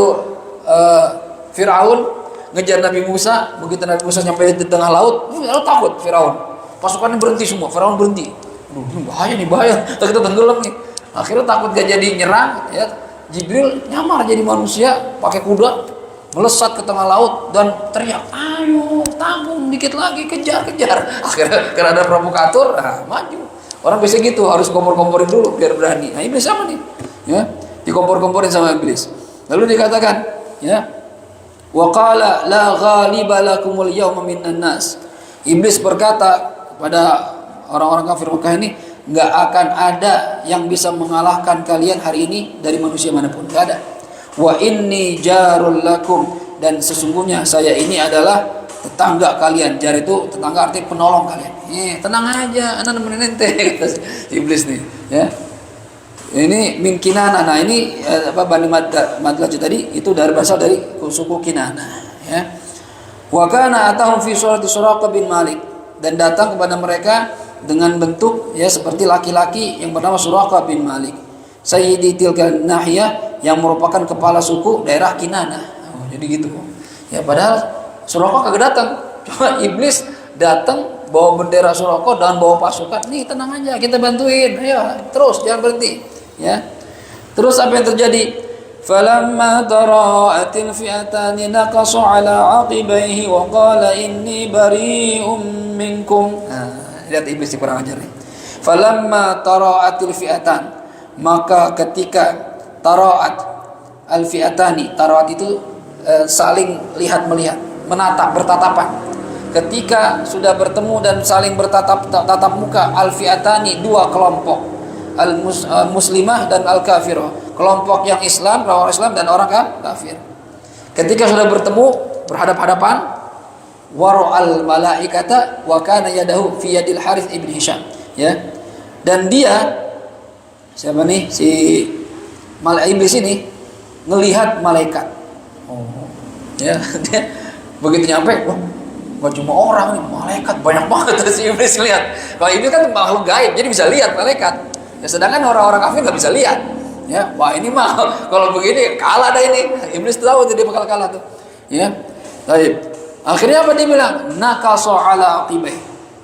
Firaun ngejar Nabi Musa, begitu Nabi Musa nyampe di tengah laut, lalu takut Firaun. Pasukannya berhenti semua, Firaun berhenti. Aduh, ini bahaya, kita tenggelam nih. Akhirnya takut gak jadi nyerang, ya. Jibril nyamar jadi manusia, pakai kuda, melesat ke tengah laut dan teriak, ayo tanggung dikit lagi, kejar. Akhirnya karena ada provokator, maju. Orang biasa gitu, harus kompor-komporin dulu biar berani. Nah, iblis sama nih, ya, dikompor-komporin sama iblis. Lalu dikatakan, ya, wa qala la ghaliba lakumul yawma minan nas. Iblis berkata kepada orang-orang kafir Mekah ini, nggak akan ada yang bisa mengalahkan kalian hari ini dari manusia manapun, nggak ada. Wa inni jarul lakum, dan sesungguhnya saya ini adalah tetangga kalian. Jar itu tetangga, artinya penolong kalian. Tenang aja, anak nemenin ente, kata iblis nih, ya. Ini min Kinana. Nah, ini Bani Madlaj tadi itu berasal dari suku Kinana, ya. Wa kana atahum fi surati Suraqah bin Malik, dan datang kepada mereka dengan bentuk, ya, seperti laki-laki yang bernama Suraqah bin Malik. Sayyidi tilka nahiyah, yang merupakan kepala suku daerah Kinana. Jadi gitu. Ya, padahal Suraqah kagak datang. Cuma iblis datang bawa bendera Suraqah dan bawa pasukan. Nih, tenang aja, kita bantuin. Ayo, terus jangan berhenti, ya. Terus apa yang terjadi? Falamma tara'atil fi'atani naqasa 'ala 'aqibaihi wa qala inni bari'um minkum. Lihat iblis kurang ajar nih. Falamma tara'atil fi'atan, maka ketika tara'at al-fi'atani, tara'at itu saling lihat melihat, menatap, bertatapan. Ketika sudah bertemu dan saling tatap muka, al-fi'atani, dua kelompok, al-muslimah dan al-kafirah, kelompok yang Islam, orang Islam dan orang kafir. Ketika sudah bertemu, berhadap-hadapan, wara'al malaikata wa kana yadahu fi yadil Harits ibn Hisham, ya. Dan dia, siapa nih, si iblis ini ngelihat malaikat. Ya, dia begitu nyampe, gak cuma orang nih, malaikat banyak banget. Si iblis lihat. Kalau iblis kan makhluk gaib, jadi bisa lihat malaikat. Ya, sedangkan orang-orang kafir nggak bisa lihat. Ya, wah ini mah kalau begini kalah dah ini. Iblis tahu dia bakal kalah tuh. Ya, baik. Akhirnya apa dia bilang? Naqasu ala aqibai.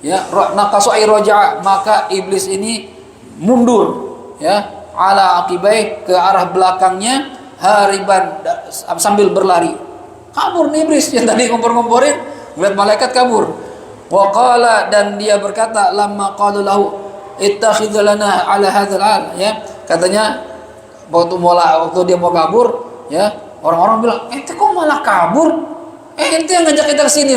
Ya, naqasu ay raja'a, maka iblis ini mundur, ya, ala aqibai, ke arah belakangnya, hariban, sambil berlari. Kabur nih iblis yang tadi ngompor-ngomporin. Melihat malaikat kabur. Wa qala, dan dia berkata, lamma qalu lahu ittakhidh lana ala hadzal al, ya. Katanya waktu dia mau kabur, ya, orang-orang bilang, "Ente kok malah kabur? Ente yang ngajak kita ke sini,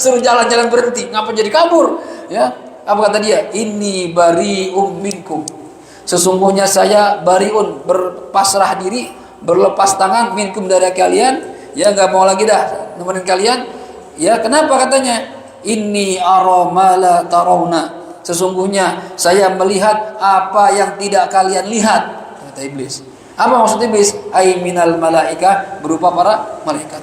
suruh jalan-jalan berhenti, ngapa jadi kabur?" Ya. Apa kata dia? Inni bari'um minkum. Sesungguhnya saya bariun, berpasrah diri, berlepas tangan, minkum, dari kalian, ya, enggak mau lagi dah nemenin kalian. Ya, kenapa katanya? Inni ara ma la tarawna. Sesungguhnya saya melihat apa yang tidak kalian lihat, kata iblis. Apa maksud iblis? Ai minal malaikah, berupa para malaikat.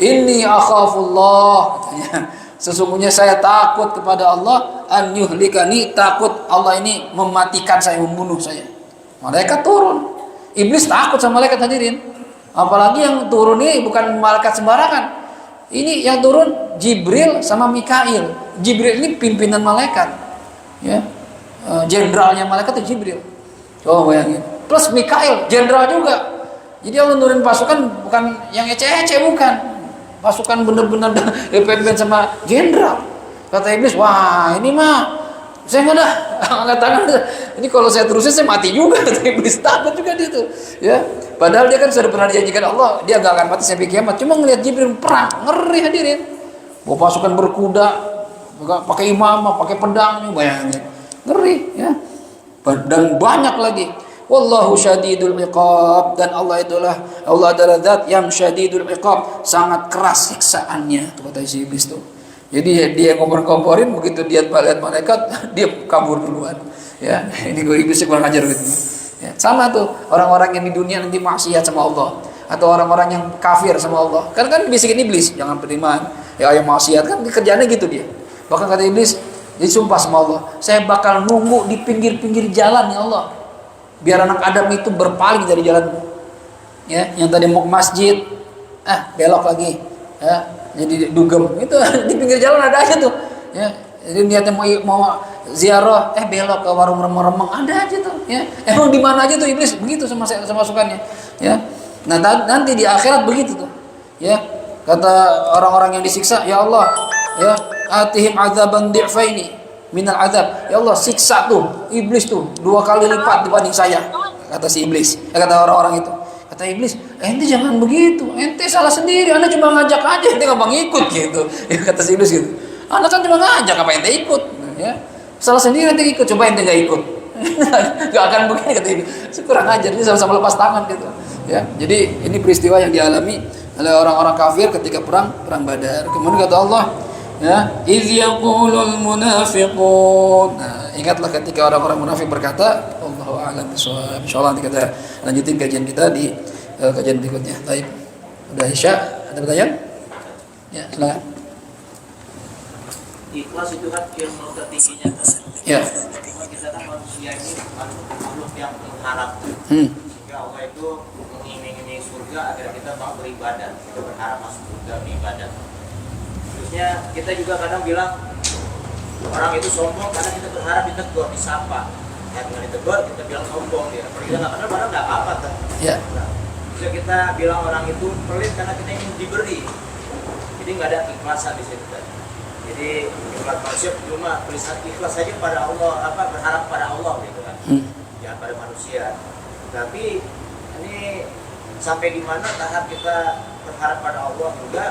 Inni akhafullah, katanya. Sesungguhnya saya takut kepada Allah, an yuhlikani, takut Allah ini mematikan saya, membunuh saya. Malaikat turun. Iblis takut sama malaikat, hadirin. Apalagi yang turun ini bukan malaikat sembarangan. Ini yang turun Jibril sama Mikail. Jibril ini pimpinan malaikat, ya, jenderalnya malaikat itu Jibril. Coba bayangin. Plus Mikail, jenderal juga. Jadi Allah nurin pasukan bukan yang ece-ece, bukan. Pasukan bener-bener pimpin sama jenderal. Kata iblis, wah ini mah saya nggak dah angkat tangan. Ini kalau saya terusin saya mati juga. Kata iblis, takut juga dia tuh, ya. Padahal dia kan sudah pernah dijanjikan Allah, dia nggak akan mati sampai kiamat. Cuma ngelihat Jibril perang, ngeri hadirin. Bawa pasukan berkuda, pakai imamah, pakai pedang, bayangin, ngeri ya. Dan banyak lagi. Wallahu syadidul iqab, dan Allah adalah zat yang syadidul iqab, sangat keras siksaannya, tuh kata si iblis tuh. Jadi dia ngompor-ngomporin, begitu dia lihat malaikat dia kabur duluan. Ya, ini gue iblis kurang ajar gitu. Ya, sama tuh orang-orang yang di dunia nanti maksiat sama Allah, atau orang-orang yang kafir sama Allah. Kan bisikin iblis, jangan beriman, ya yang maksiat, kan kerjaannya gitu dia. Bahkan kata iblis, dia sumpah sama Allah, saya bakal nunggu di pinggir-pinggir jalan ya Allah, biar anak Adam itu berpaling dari jalanmu. Ya, yang tadi mau ke masjid, belok lagi. Ya, jadi dugem itu di pinggir jalan ada aja tuh. Ya, jadi niatnya mau ziarah, belok ke warung remeng-remeng, ada aja tuh. Ya, emang di mana aja tuh iblis begitu sama masukannya. Ya, nah nanti di akhirat begitu tuh. Ya, kata orang-orang yang disiksa, ya Allah, ya atihim azaban di'faini minal azab. Ya Allah, siksa tuh iblis tuh 2 kali lipat dibanding saya. Kata si iblis, kata orang-orang itu. Kata iblis, ente jangan begitu, ente salah sendiri, anda cuma ngajak aja, ente nggak bang ikut gitu. Ya, kata si iblis gitu, anda kan cuma ngajak, apa ente ikut? Ya, salah sendiri ente ikut, coba ente nggak ikut, nggak akan begini, kata iblis. Kurang ajar, dia sama-sama lepas tangan gitu. Ya, jadi ini peristiwa yang dialami oleh orang-orang kafir ketika perang Badar. Kemudian kata Allah, ya, idz yaqulul munafiqun. Nah, ingatlah ketika orang-orang munafik berkata, Allahu a'lam bishawab. Insyaallah nanti kita lanjutin kajian kita di kajian berikutnya. Baik. Udah Isya, ada pertanyaan? Ya, silakan. Ikhlas itu kan ilmu tertingginya kan. Ya. Kita kan manusia ini makhluk yang mengharap. Sehingga Allah itu mengiming-imingi surga agar kita mau beribadah. Kita berharap masuk surga beribadah. Terusnya kita juga kadang bilang orang itu sombong karena kita berharap ditegur, disapa. Ya, dengan ditegur kita bilang sombong dia. Kalau kita nggak kenal padahal nggak apa-apa kan. Ya. Nah, bisa kita bilang orang itu pelit karena kita ingin diberi. Jadi nggak ada ikhlasan di situ kan. Jadi ikhlas manusia cuma tulisan ikhlas saja pada Allah, berharap pada Allah gitu kan. Jangan pada manusia. Tapi ini sampai di mana tahap kita berharap pada Allah juga.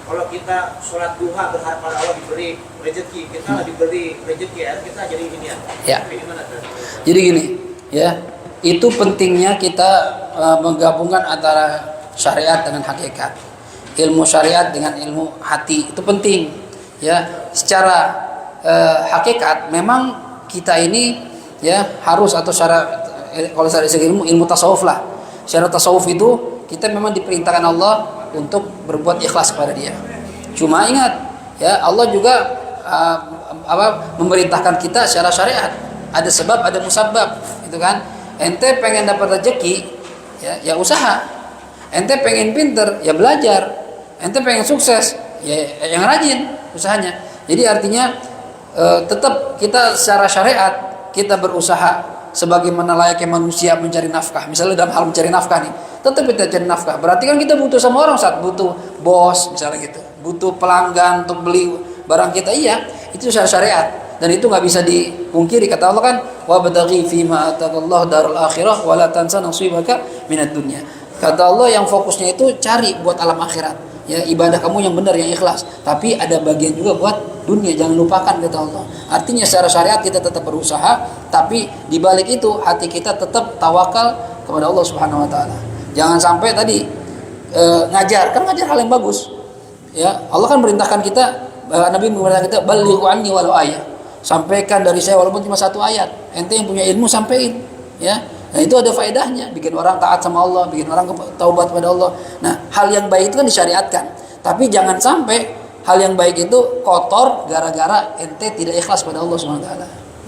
Kalau kita sholat duha berharap pada Allah diberi rezeki, kita diberi rezeki ya, kita jadi ini ya. Jadi gini, ya, itu pentingnya kita menggabungkan antara syariat dengan hakikat, ilmu syariat dengan ilmu hati, itu penting. Ya, secara hakikat memang kita ini ya harus, atau kalau dari segi ilmu tasawuf lah, secara tasawuf itu kita memang diperintahkan Allah untuk berbuat ikhlas kepada Dia. Cuma ingat, ya, Allah juga memerintahkan kita secara syariat. Ada sebab, ada musabab, gitu kan? Ente pengen dapat rezeki, ya usaha. Ente pengen pinter, ya belajar. Ente pengen sukses, ya yang rajin usahanya. Jadi artinya tetap kita secara syariat kita berusaha sebagaimana layaknya manusia mencari nafkah. Misalnya dalam hal mencari nafkah nih, tetap kita cari nafkah. Berarti kan kita butuh sama orang, saat butuh bos misalnya gitu, butuh pelanggan untuk beli barang kita, iya, itu secara syariat. Dan itu nggak bisa dipungkiri. Kata Allah kan, wa badaghi fima ataqallahu darul akhirah wa la tansa nasibaka minad dunya. Kata Allah, yang fokusnya itu cari buat alam akhirat. Ya, ibadah kamu yang benar, yang ikhlas. Tapi ada bagian juga buat dunia, jangan lupakan, kata Allah. Artinya secara syariat kita tetap berusaha, tapi di balik itu hati kita tetap tawakal kepada Allah Subhanahu wa taala. Jangan sampai tadi ngajar hal yang bagus. Ya, Allah kan merintahkan kita, Nabi memerintahkan kita, balighu anni walau ayat. Sampaikan dari saya walaupun cuma 1 ayat. Ente yang punya ilmu sampaikan, ya. Nah, itu ada faedahnya, bikin orang taat sama Allah, bikin orang taubat kepada Allah. Nah, hal yang baik itu kan disyariatkan. Tapi jangan sampai hal yang baik itu kotor gara-gara ente tidak ikhlas pada Allah SWT.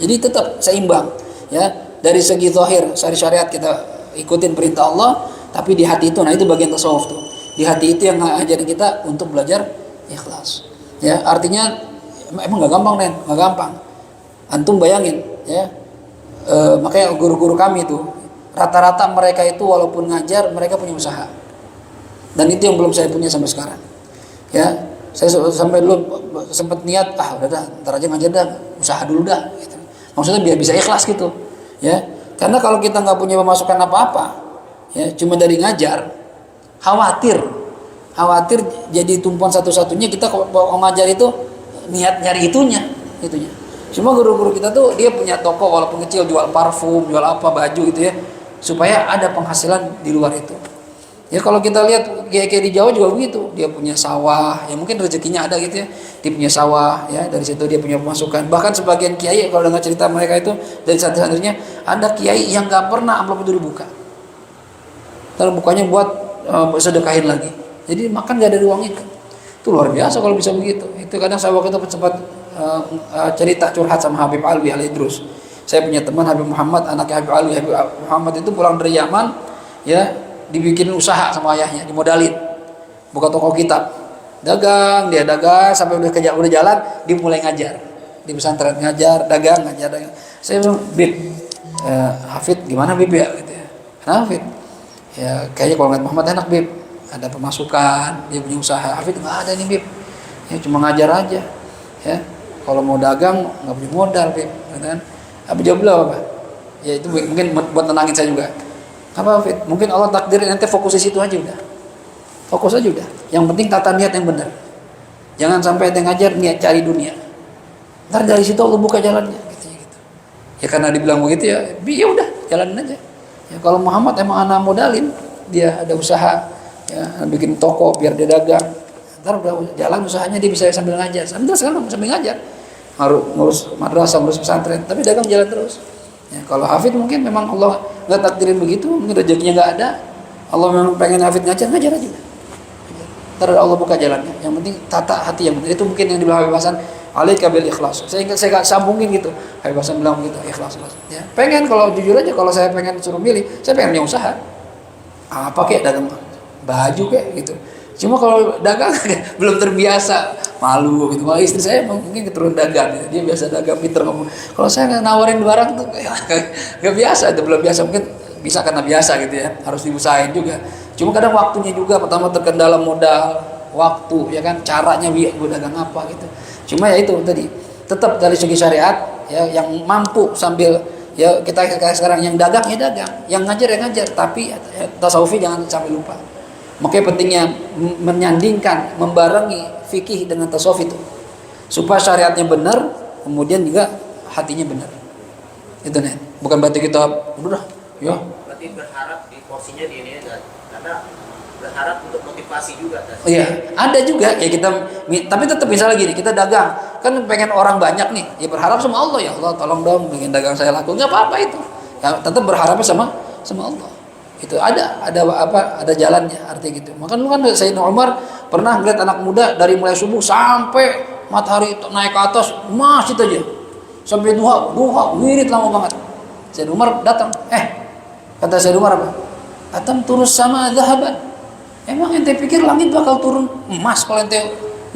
Jadi tetap seimbang, ya. Dari segi zahir, syariat kita ikutin perintah Allah, tapi di hati itu, nah itu bagian tasawuf tuh. Di hati itu yang ngajarin kita untuk belajar ikhlas. Ya, artinya emang nggak gampang, Nen, nggak gampang. Antum bayangin, ya. Makanya guru-guru kami itu rata-rata mereka itu walaupun ngajar mereka punya usaha, dan itu yang belum saya punya sampai sekarang. Ya, saya sampai dulu sempat niat, udah dah, ntar aja ngajar dah, usaha dulu dah, gitu. Maksudnya biar bisa ikhlas gitu, ya. Karena kalau kita nggak punya pemasukan apa-apa, ya, cuma dari ngajar, khawatir jadi tumpuan satu-satunya kita kalau ngajar itu niat nyari itunya. Cuma guru-guru kita tuh dia punya toko walaupun kecil, jual parfum, jual apa, baju gitu ya, supaya ada penghasilan di luar itu. Ya kalau kita lihat kayak di Jawa juga begitu, dia punya sawah, ya mungkin rezekinya ada gitu ya, dia punya sawah, ya dari situ dia punya pemasukan. Bahkan sebagian kiai kalau dengar cerita mereka itu dari santri-santrinya, ada kiai yang nggak pernah amplop itu dibuka, terus bukanya buat sedekahin lagi, jadi makan nggak dari uang itu luar biasa kalau bisa begitu. Itu kadang saya waktu itu sempat cerita curhat sama Habib Alwi Al-Idrus. Saya punya teman Habib Muhammad, anaknya Habib Alwi. Habib Muhammad itu pulang dari Yaman, ya dibikin usaha sama ayahnya, dimodalin buka toko kitab, dagang sampai udah jalan dimulai ngajar di pesantren, ngajar dagang. Saya bilang, Bib, Hafid gimana Bib ya gitu ya. Hafid ya kayaknya kalau ngeliat Muhammad enak Bib, ada pemasukan, dia punya usaha. Hafid nggak ada nih Bib, ya cuma ngajar aja ya, kalau mau dagang nggak punya modal Bib kan. Apa jawab apa? Ya itu mungkin buat tenangin saya juga. Apa Fit? Mungkin Allah takdirin nanti fokus di situ aja udah. Fokus aja udah. Yang penting tata niat yang benar. Jangan sampai yang ngajar niat cari dunia. Ntar dari situ Allah buka jalannya gitu. Ya karena dibilang begitu ya udah jalanin aja. Ya kalau Muhammad emang anak modalin, dia ada usaha ya bikin toko biar dia dagang. Ntar udah jalan usahanya dia bisa sambil ngajar. Sambil ngajar. Ngurus madrasah, ngurus pesantren, tapi dagang jalan terus. Ya, kalau Hafid mungkin memang Allah nggak takdirin begitu, mungkin rezekinya nggak ada. Allah memang pengen Hafid ngajar aja. Ntar Allah buka jalannya. Yang penting tata hati yang benar. Itu mungkin yang dibilang Habib Hasan, alaika bil ikhlas. Saya sambungin gitu. Habib Hasan bilang begitu, ikhlas. Ya, pengen kalau jujur aja kalau saya pengen suruh milih, saya pengen punya usaha. Apa kayak dagang baju kayak gitu. Cuma kalau dagang belum terbiasa, malu gitu. Malah istri saya mungkin keturunan dagang, dia biasa dagang, pinter ngomong. Kalau saya nawarin barang tuh nggak biasa, itu belum biasa. Mungkin bisa karena biasa gitu ya, harus diusahain juga. Cuma kadang waktunya juga, pertama terkendala modal, waktu ya kan, caranya gue dagang apa gitu. Cuma ya itu tadi, tetap dari segi syariat ya, yang mampu sambil ya kita sekarang yang dagang ya dagang, yang ngajar ya ngajar, tapi ya, tasawufi jangan sampai lupa. Makanya pentingnya menyandingkan, membarengi fikih dengan tasawuf itu, supaya syariatnya benar, kemudian juga hatinya benar. Itu nih, bukan berarti kita udah ya. Berarti berharap di porsinya di ini kan, karena berharap untuk motivasi juga kan. Iya, ada juga ya kita, tapi tetap misalnya gini, kita dagang, kan pengen orang banyak nih, ya berharap sama Allah, ya Allah tolong dong bikin dagang saya laku, nggak apa-apa itu, ya tetap berharapnya sama Allah. Itu ada jalannya, artinya gitu. Maka lu kan Sayyidina Umar pernah ngeliat anak muda dari mulai subuh sampai matahari naik ke atas masjid aja, sampai duha wirid lama banget. Sayyidina Umar datang, kata Sayyidina Umar apa? Atam turus sama zahaban. Emang ente pikir langit bakal turun emas kalau ente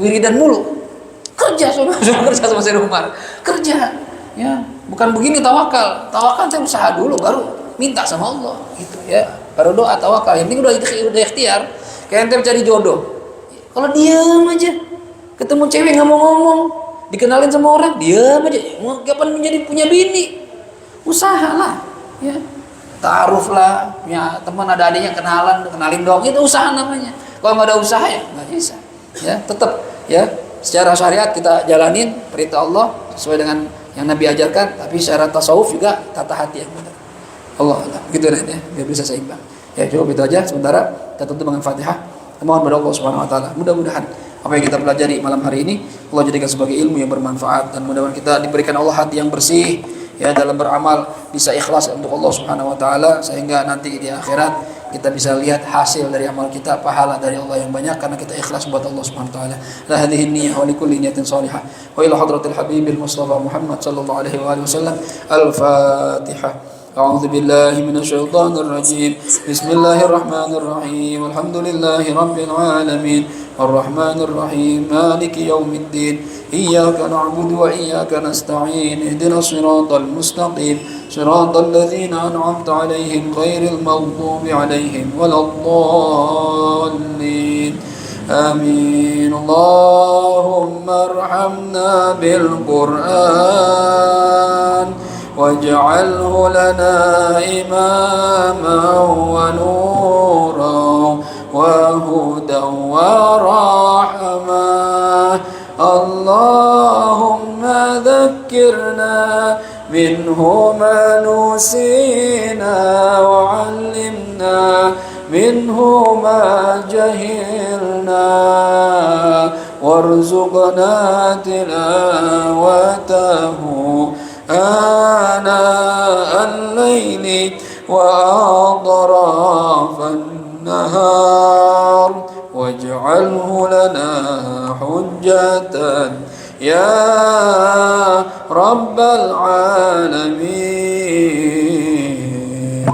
wiridan mulu? Kerja sama Sayyidina Umar, kerja. Ya, bukan begini tawakal saya usaha dulu baru minta sama Allah gitu ya, baru doa tawakal. Yang penting udah ikhtiar. Kayak ente cari jodoh, kalau diam aja, ketemu cewek nggak mau ngomong, dikenalin sama orang diam aja, mau kapan menjadi punya bini, usahalah ya, taaruf lah, punya teman ada adiknya kenalin dong, itu usaha namanya. Kalau nggak ada usaha ya nggak bisa ya. Tetap ya secara syariat kita jalanin perintah Allah sesuai dengan yang Nabi ajarkan, tapi secara tasawuf juga tata hati yang benar. Allah gitu ya, biar bisa seimbang. Ya cukup itu aja sementara, kita tutup dengan Fatihah. Mohon kepada Allah Subhanahu wa taala, mudah-mudahan apa yang kita pelajari malam hari ini Allah jadikan sebagai ilmu yang bermanfaat, dan mudah-mudahan kita diberikan Allah hati yang bersih ya dalam beramal, bisa ikhlas untuk Allah Subhanahu wa taala, sehingga nanti di akhirat kita bisa lihat hasil dari amal kita, pahala dari Allah yang banyak karena kita ikhlas buat Allah Subhanahu wa taala. La hadhihi niyyah wa likulli niyatin shalihah. Wa ila hadratil habibil mustafa Muhammad sallallahu alaihi wasallam. Al-Fatihah. أعوذ بالله من الشيطان الرجيم. بسم الله الرحمن الرحيم. الحمد لله رب العالمين الرحمن الرحيم مالك يوم الدين إياك نعبد وإياك نستعين اهدنا الصراط المستقيم صراط الذين أنعمت عليهم غير المغضوب عليهم ولا الضالين آمين. اللهم ارحمنا بالقرآن واجعله لنا إماما ونورا وهدى ورحمة. الله منه ما نسينا وعلمنا منه ما جهلنا وارزقنا تلاوته آناء الليل وأطراف النهار واجعله لنا حجة يا رب العالمين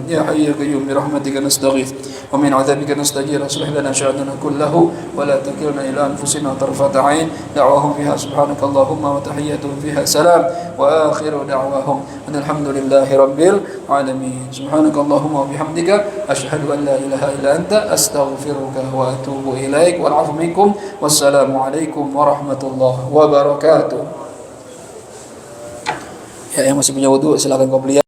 يا حي يا قيوم برحمتك نستغيث ومن عذابك نستجير اصلح لنا شأننا كله ولا تكلنا إلى أنفسنا طرفة عين دعواهم فيها سبحانك اللهم وتحياتهم فيها سلام وآخر دعواهم أن الحمد لله رب العالمين سبحانك اللهم وبحمدك أشهد أن لا إله إلا أنت أستغفرك وأتوب إليك والعفو منكم والسلام عليكم ورحمة الله wabarakatuh. Ya, yang masih punya wudu silakan kau beli.